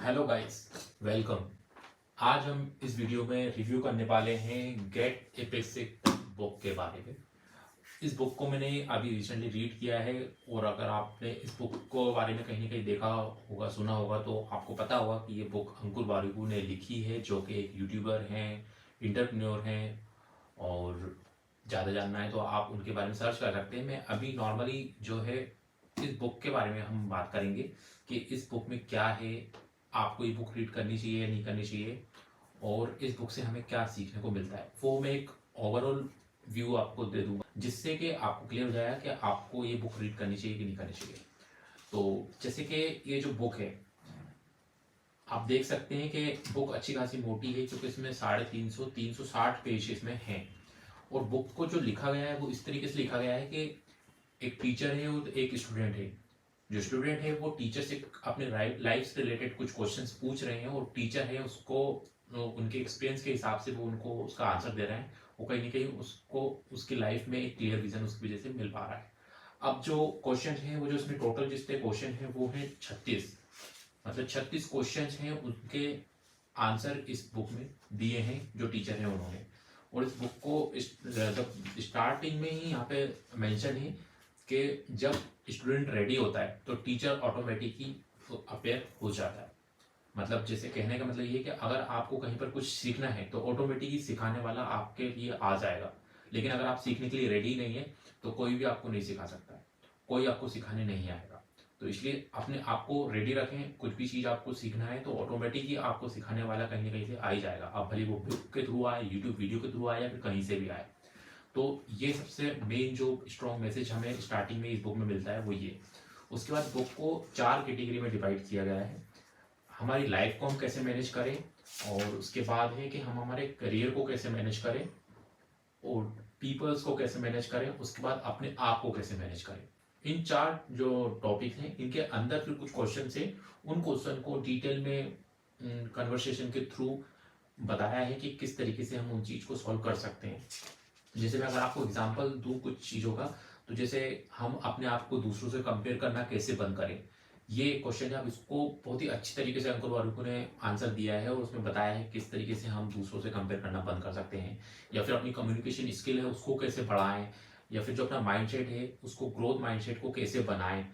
Hello guys, welcome. आज हम इस वीडियो में रिव्यू करने वाले हैं गेट ए बेसिक बुक के बारे में। इस बुक को मैंने अभी रिसेंटली रीड किया है और अगर आपने इस बुक को बारे में कहीं ना कहीं देखा होगा, सुना होगा, तो आपको पता होगा कि ये बुक अंकुर वारिकू ने लिखी है, जो कि एक यूट्यूबर हैं, इंटरप्रेन्योर हैं। और ज़्यादा जानना है तो आप उनके बारे में सर्च कर सकते हैं। मैं अभी नॉर्मली जो है इस बुक के बारे में हम बात करेंगे कि इस बुक में क्या है, आपको ये बुक रीड करनी चाहिए या नहीं करनी चाहिए, और इस बुक से हमें क्या सीखने को मिलता है। वो मैं एक ओवरऑल व्यू आपको दे दूंगा, जिससे कि आपको क्लियर हो जाएगा कि आपको ये बुक रीड करनी चाहिए कि नहीं करनी चाहिए। तो जैसे कि ये जो बुक है, आप देख सकते हैं कि बुक अच्छी खासी मोटी है, क्योंकि इसमें 350 पेज इसमें हैं। और बुक को जो लिखा गया है वो इस तरीके से लिखा गया है कि एक टीचर है और एक स्टूडेंट है। जो स्टूडेंट है वो टीचर से अपने लाइफ से रिलेटेड कुछ क्वेश्चंस पूछ रहे हैं, और टीचर है उसको उनके एक्सपीरियंस के हिसाब से वो उनको उसका आंसर दे रहे हैं। वो कहीं ना कहीं उसको उसकी लाइफ में एक क्लियर विजन उसकी वजह से मिल पा रहा है। अब जो क्वेश्चन है वो जो इसमें टोटल जितने क्वेश्चन है वो है 36। मतलब 36 क्वेश्चन हैं, उनके आंसर इस बुक में दिए हैं जो टीचर हैं उन्होंने। और इस बुक को स्टार्टिंग में ही यहाँ पे मेंशन है कि जब स्टूडेंट रेडी होता है तो टीचर ऑटोमेटिकली अपेयर हो जाता है। मतलब जैसे कहने का मतलब ये है कि अगर आपको कहीं पर कुछ सीखना है तो ऑटोमेटिकली सिखाने वाला आपके लिए आ जाएगा। लेकिन अगर आप सीखने के लिए रेडी नहीं है तो कोई भी आपको नहीं सिखा सकता है, कोई आपको सिखाने नहीं आएगा। तो इसलिए अपने आप को रेडी रखें। कुछ भी चीज़ आपको सीखना है तो ऑटोमेटिकली आपको सिखाने वाला कहीं ना कहीं से आ ही जाएगा। आप भले वो बुक के थ्रू आए, यूट्यूब वीडियो के थ्रू आए, या फिर कहीं से भी आए। तो ये सबसे मेन जो स्ट्रॉन्ग मैसेज हमें स्टार्टिंग में इस बुक में मिलता है वो ये। उसके बाद बुक को 4 कैटेगरी में डिवाइड किया गया है। हमारी लाइफ को हम कैसे मैनेज करें, और उसके बाद है कि हम हमारे करियर को कैसे मैनेज करें, और पीपल्स को कैसे मैनेज करें, उसके बाद अपने आप को कैसे मैनेज करें। इन 4 जो टॉपिक हैं इनके अंदर फिर कुछ क्वेश्चन है। उन क्वेश्चन को डिटेल में कन्वर्सेशन के थ्रू बताया है कि किस तरीके से हम उन चीज को सॉल्व कर सकते हैं। जैसे मैं अगर आपको एग्जांपल दूं कुछ चीज़ों का, तो जैसे हम अपने आप को दूसरों से कंपेयर करना कैसे बंद करें, ये क्वेश्चन है। अब इसको बहुत ही अच्छी तरीके से अंकुर वारिकू ने आंसर दिया है, और उसमें बताया है किस तरीके से हम दूसरों से कंपेयर करना बंद कर सकते हैं, या फिर अपनी कम्युनिकेशन स्किल है उसको कैसे बढ़ाएं, या फिर जो अपना माइंडसेट है उसको ग्रोथ माइंडसेट को कैसे बनाएं,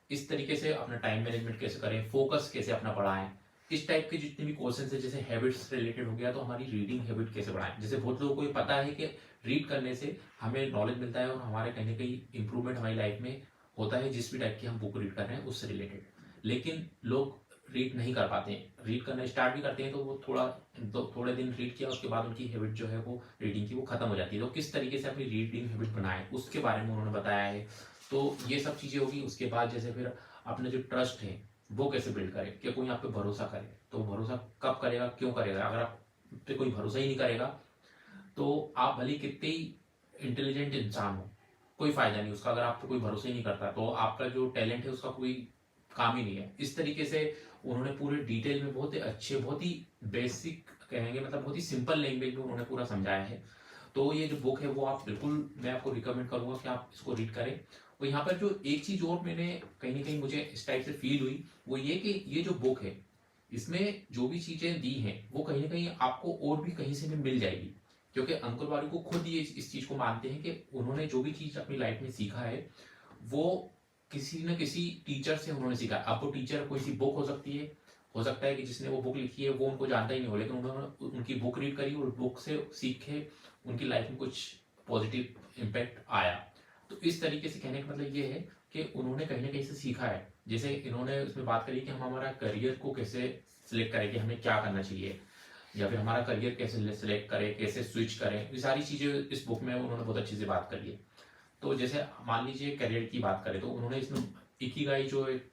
इस तरीके से अपना टाइम मैनेजमेंट कैसे करें, फोकस कैसे अपना बढ़ाएं। इस टाइप के जितने भी क्वेश्चन है, जैसे हैबिट्स रिलेटेड हो गया तो हमारी रीडिंग हैबिट कैसे बढ़ाएं। जैसे बहुत लोगों को ये पता है कि रीड करने से हमें नॉलेज मिलता है और हमारे कहीं ना कहीं इंप्रूवमेंट हमारी लाइफ में होता है, जिस भी टाइप की हम बुक रीड कर रहे हैं उससे रिलेटेड। लेकिन लोग रीड नहीं कर पाते हैं। रीड करना स्टार्ट भी करते हैं तो वो थोड़े दिन रीड किया, उसके बाद उनकी हैबिट जो है वो रीडिंग की वो खत्म हो जाती है। तो किस तरीके से अपनी रीडिंग हैबिट बनाएं उसके बारे में उन्होंने बताया है। तो ये सब चीज़ें होगी। उसके बाद जैसे फिर अपने जो ट्रस्ट है वो कैसे बिल्ड करें, कि कोई आप पे भरोसा करे। तो भरोसा कब करेगा, क्यों करेगा? अगर आप पे कोई भरोसा ही नहीं करेगा तो आप भले कितने ही इंटेलिजेंट इंसान हो, कोई फायदा नहीं उसका। अगर आप पे कोई भरोसा ही नहीं करता तो आपका जो टैलेंट है उसका कोई काम ही नहीं है। इस तरीके से उन्होंने पूरे डिटेल में बहुत ही अच्छे, बहुत ही बेसिक कहेंगे, मतलब बहुत ही सिंपल लैंग्वेज में उन्होंने पूरा समझाया है। तो ये जो बुक है वो आप बिल्कुल, मैं आपको रिकमेंड करूंगा कि आप इसको रीड करें। और यहाँ पर जो एक चीज और मैंने कहीं ना कहीं मुझे इस टाइप से फील हुई, वो ये कि ये जो बुक है इसमें जो भी चीजें दी हैं वो कहीं ना कहीं आपको और भी कहीं से भी मिल जाएगी। क्योंकि अंकुर वारिकू खुद ये इस चीज को मानते हैं कि उन्होंने जो भी चीज अपनी लाइफ में सीखा है वो किसी न किसी टीचर से उन्होंने सीखा। अब वो टीचर कोई सी बुक हो सकती है, हो सकता है कि जिसने वो बुक लिखी है वो उनको जानता ही नहीं हो, लेकिन उन्होंने उनकी बुक रीड करी और बुक से सीखे, उनकी लाइफ में कुछ पॉजिटिव इम्पैक्ट आया। तो इस तरीके से कहने का मतलब ये है कि उन्होंने कहीं ना कहीं से सीखा है। जैसे इन्होंने उसमें बात करी कि हम हमारा करियर को कैसे सिलेक्ट करें, कि हमें क्या करना चाहिए, या फिर हमारा करियर कैसे सिलेक्ट करें, कैसे स्विच करें। ये सारी चीजें इस बुक में उन्होंने बहुत अच्छे से बात करी है। तो जैसे मान लीजिए करियर की बात करें तो उन्होंने इसमें इकिगाई जो एक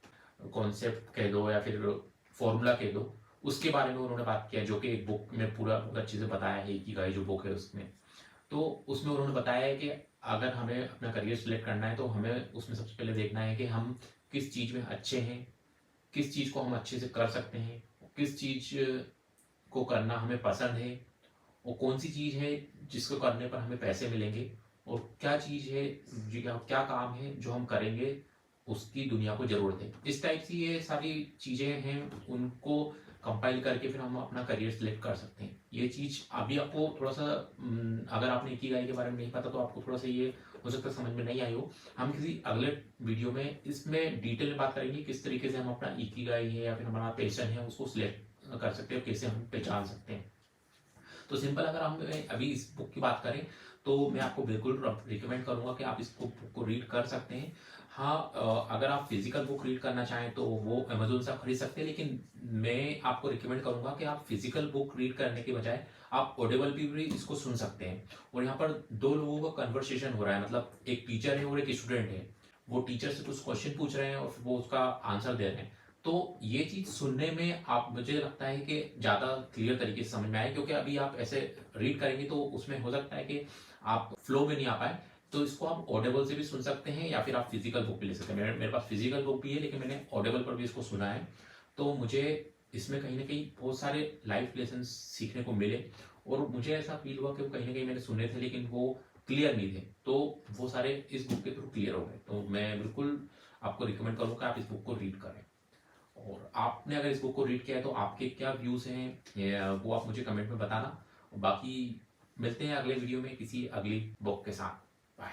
कॉन्सेप्ट कह दो या फिर फॉर्मूला कह दो, उसके बारे में उन्होंने बात किया, जो कि एक बुक में पूरा बहुत अच्छे से बताया है। इकिगाई जो बुक है उसमें, तो उसमें उन्होंने बताया है कि अगर हमें अपना करियर सिलेक्ट करना है तो हमें उसमें सबसे पहले देखना है कि हम किस चीज़ में अच्छे हैं, किस चीज़ को हम अच्छे से कर सकते हैं, किस चीज़ को करना हमें पसंद है, और कौन सी चीज़ है जिसको करने पर हमें पैसे मिलेंगे, और क्या चीज़ है क्या काम है जो हम करेंगे उसकी दुनिया को जरूरत है। इस टाइप की ये सारी चीज़ें हैं, उनको कंपाइल करके फिर हम अपना करियर सिलेक्ट कर सकते हैं। ये चीज़ अभी आपको थोड़ा सा अगर आपने इकिगाई के बारे में नहीं पता तो आपको थोड़ा सा ये हो सकता है समझ में नहीं आई हो। हम किसी अगले वीडियो में इसमें डिटेल में बात करेंगे किस तरीके से हम अपना इकिगाई है या फिर हमारा पैशन है उसको सिलेक्ट कर सकते हैं और कैसे हम पहचान सकते हैं। तो सिंपल अगर हम अभी इस बुक की बात करें तो मैं आपको बिल्कुल रिकमेंड करूंगा कि आप इस बुक को रीड कर सकते हैं। हाँ, अगर आप फिजिकल बुक रीड करना चाहें तो वो अमेजोन से आप खरीद सकते हैं, लेकिन मैं आपको रिकमेंड करूंगा कि आप फिजिकल बुक रीड करने के बजाय आप ऑडिबल भी इसको सुन सकते हैं। और यहाँ पर दो लोगों का कन्वर्सेशन हो रहा है, मतलब एक टीचर है और एक स्टूडेंट है। वो टीचर से कुछ क्वेश्चन पूछ रहे हैं और वो उसका आंसर दे रहे हैं। तो ये चीज सुनने में आप मुझे लगता है कि ज्यादा क्लियर तरीके से समझ में आए, क्योंकि अभी आप ऐसे रीड करेंगे तो उसमें हो सकता है कि आप फ्लो में नहीं आ पाए। तो इसको आप ऑडिबल से भी सुन सकते हैं या फिर आप फिजिकल बुक भी ले सकते हैं। मेरे पास फिजिकल बुक भी है लेकिन मैंने ऑडिबल पर भी इसको सुना है। तो मुझे इसमें कहीं ना कहीं बहुत सारे लाइफ लेसन सीखने को मिले और मुझे ऐसा फील हुआ कि वो कहीं ना कहीं मैंने सुने थे लेकिन वो क्लियर नहीं थे, तो वो सारे इस बुक के थ्रू क्लियर हो गए। तो मैं बिल्कुल आपको रिकमेंड करूँगा आप इस बुक को रीड करें। और आपने अगर इस बुक को रीड किया है तो आपके क्या व्यूज हैं वो आप मुझे कमेंट में बताना। बाकी मिलते हैं अगले वीडियो में किसी अगली बुक के साथ। बाय।